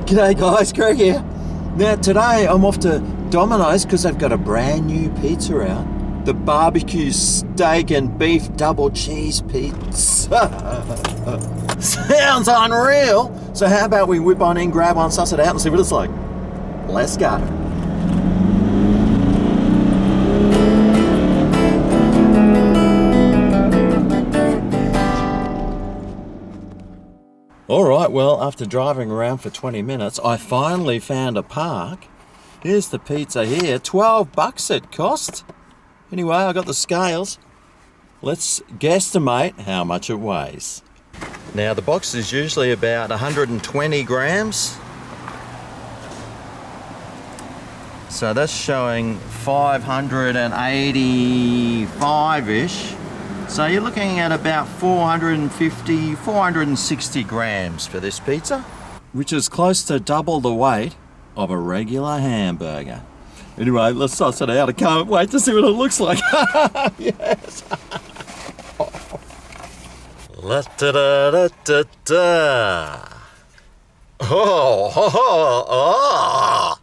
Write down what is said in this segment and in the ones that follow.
G'day guys, Greg here. Now today I'm off to Domino's because they've got a brand new pizza out. The barbecue steak and beef double cheese pizza. Sounds unreal. So how about we whip on in, grab one, suss it out and see what it's like. Let's go. Alright, well, after driving around for 20 minutes, I finally found a park. Here's the pizza here. $12 it cost. Anyway, I got the scales. Let's guesstimate how much it weighs. Now, the box is usually about 120 grams. So that's showing 585-ish. So you're looking at about 450, 460 grams for this pizza, which is close to double the weight of a regular hamburger. Anyway, let's suss it out. I can't wait to see what it looks like. Yes. La-da-da-da-da-da. Oh.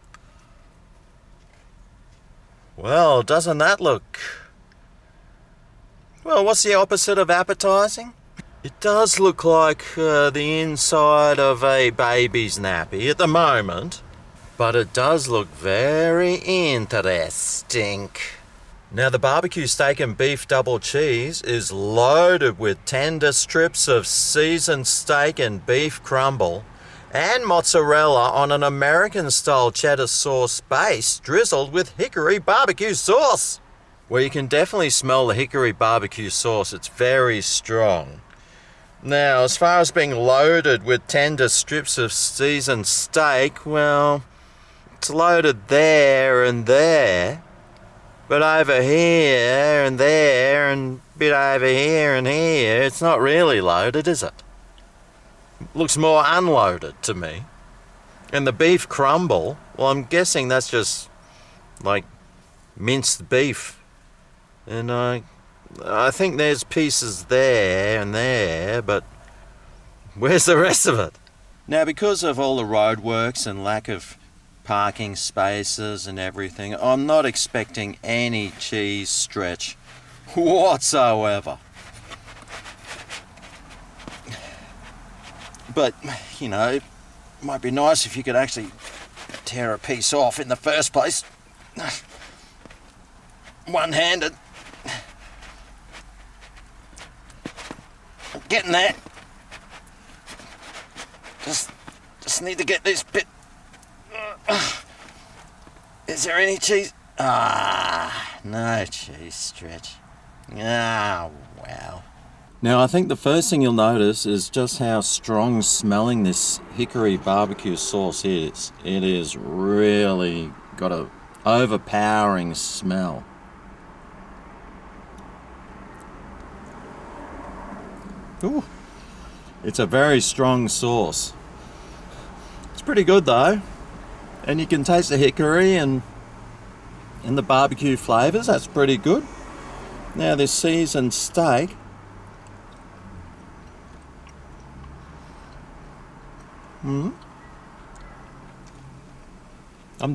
Well, doesn't that look... Well, what's the opposite of appetizing? It does look like the inside of a baby's nappy at the moment, but it does look very interesting. Now, the barbecue steak and beef double cheese is loaded with tender strips of seasoned steak and beef crumble and mozzarella on an American-style cheddar sauce base drizzled with Hickory BBQ sauce. Well, you can definitely smell the Hickory BBQ sauce. It's very strong. Now, as far as being loaded with tender strips of seasoned steak, well, it's loaded there and there. But over here and there and a bit over here and here, it's not really loaded, is it? Looks more unloaded to me. And the beef crumble, well, I'm guessing that's just like minced beef. And I think there's pieces there and there, but where's the rest of it? Now, because of all the roadworks and lack of parking spaces and everything, I'm not expecting any cheese stretch whatsoever. But, you know, it might be nice if you could actually tear a piece off in the first place. One-handed. I'm getting there. Just need to get this bit. Is there any cheese? No cheese stretch. Well. Now, I think the first thing you'll notice is just how strong smelling this Hickory BBQ sauce is. It is really got a overpowering smell. Ooh, it's a very strong sauce. It's pretty good though, and you can taste the hickory and the barbecue flavors. That's pretty good. Now this seasoned steak, I'm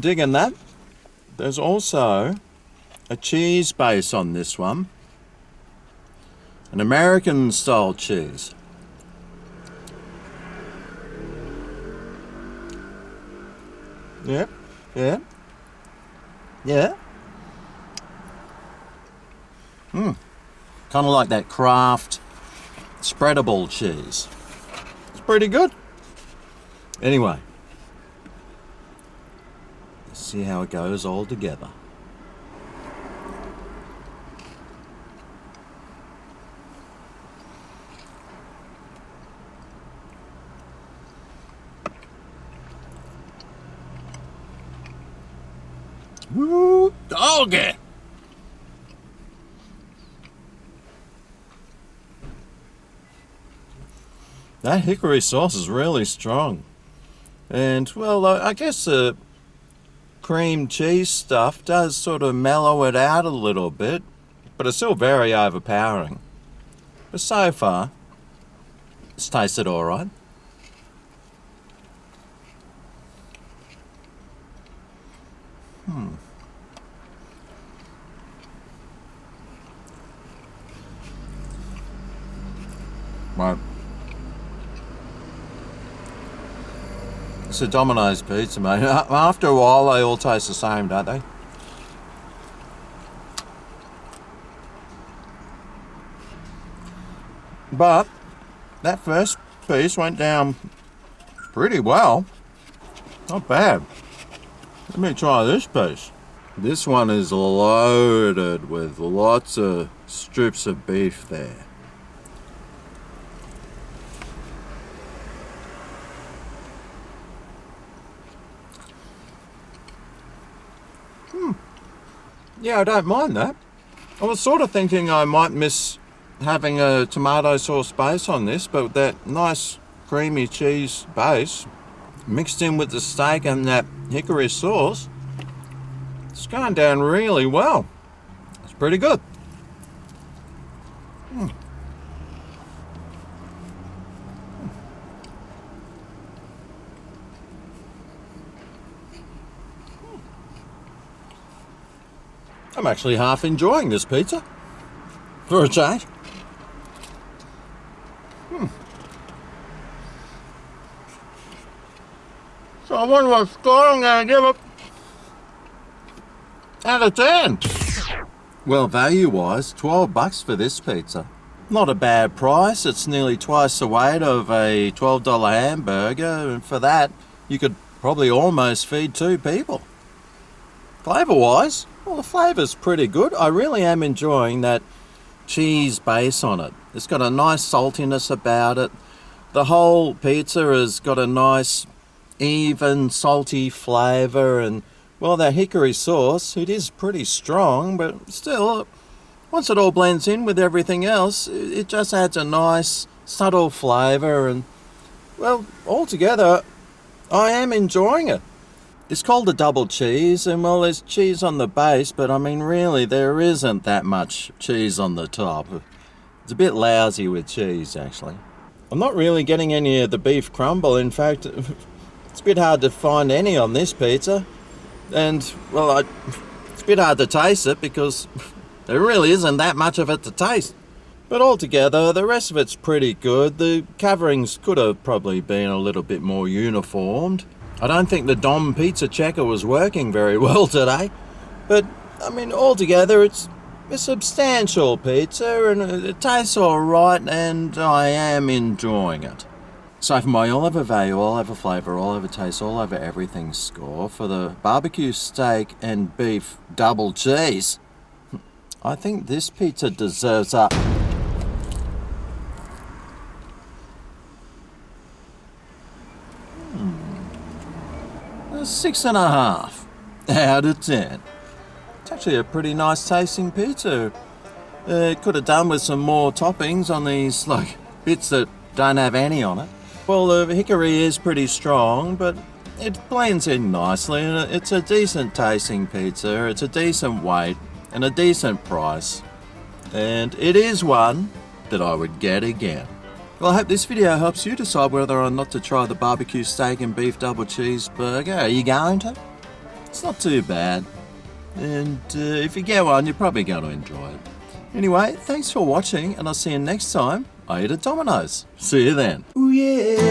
digging that. There's also a cheese base on this one. An American style cheese. Yeah. Kind of like that Kraft spreadable cheese. It's pretty good. Anyway, let's see how it goes all together. Woo, doggy! That hickory sauce is really strong. And, well, I guess the cream cheese stuff does sort of mellow it out a little bit, but it's still very overpowering. But so far, it's tasted all right. Right. It's a Domino's pizza, mate. After a while, they all taste the same, don't they? But that first piece went down pretty well. Not bad. Let me try this piece. This one is loaded with lots of strips of beef there. Yeah, I don't mind that. I was sort of thinking I might miss having a tomato sauce base on this, but that nice creamy cheese base mixed in with the steak and that hickory sauce, it's going down really well. It's pretty good. I'm actually half enjoying this pizza for a change. So I wonder what score I'm going to give it out of 10. Well, value-wise, $12 for this pizza. Not a bad price. It's nearly twice the weight of a $12 hamburger, and for that, you could probably almost feed 2 people. Flavour-wise, well, the flavour's pretty good. I really am enjoying that cheese base on it. It's got a nice saltiness about it. The whole pizza has got a nice, even, salty flavour, and, well, that hickory sauce, it is pretty strong, but still, once it all blends in with everything else, it just adds a nice, subtle flavour, and, well, altogether, I am enjoying it. It's called a double cheese, and well, there's cheese on the base, but I mean, really, there isn't that much cheese on the top. It's a bit lousy with cheese, actually. I'm not really getting any of the beef crumble. In fact, it's a bit hard to find any on this pizza. And, well, it's a bit hard to taste it because there really isn't that much of it to taste. But altogether, the rest of it's pretty good. The coverings could have probably been a little bit more uniformed. I don't think the Dom pizza checker was working very well today, but I mean, altogether it's a substantial pizza and it tastes alright, and I am enjoying it. So for my all over value, all over flavour, all over taste, all over everything score for the barbecue steak and beef double cheese, I think this pizza deserves a 6.5 out of 10. It's actually a pretty nice tasting pizza. It could have done with some more toppings on these like bits that don't have any on it. Well, the hickory is pretty strong, but it blends in nicely, and it's a decent tasting pizza. It's a decent weight and a decent price, and it is one that I would get again. Well, I hope this video helps you decide whether or not to try the barbecue steak and beef double cheeseburger. Are you going to? It's not too bad. And if you get one, you're probably going to enjoy it. Anyway, thanks for watching, and I'll see you next time I eat at Domino's. See you then. Ooh, yeah.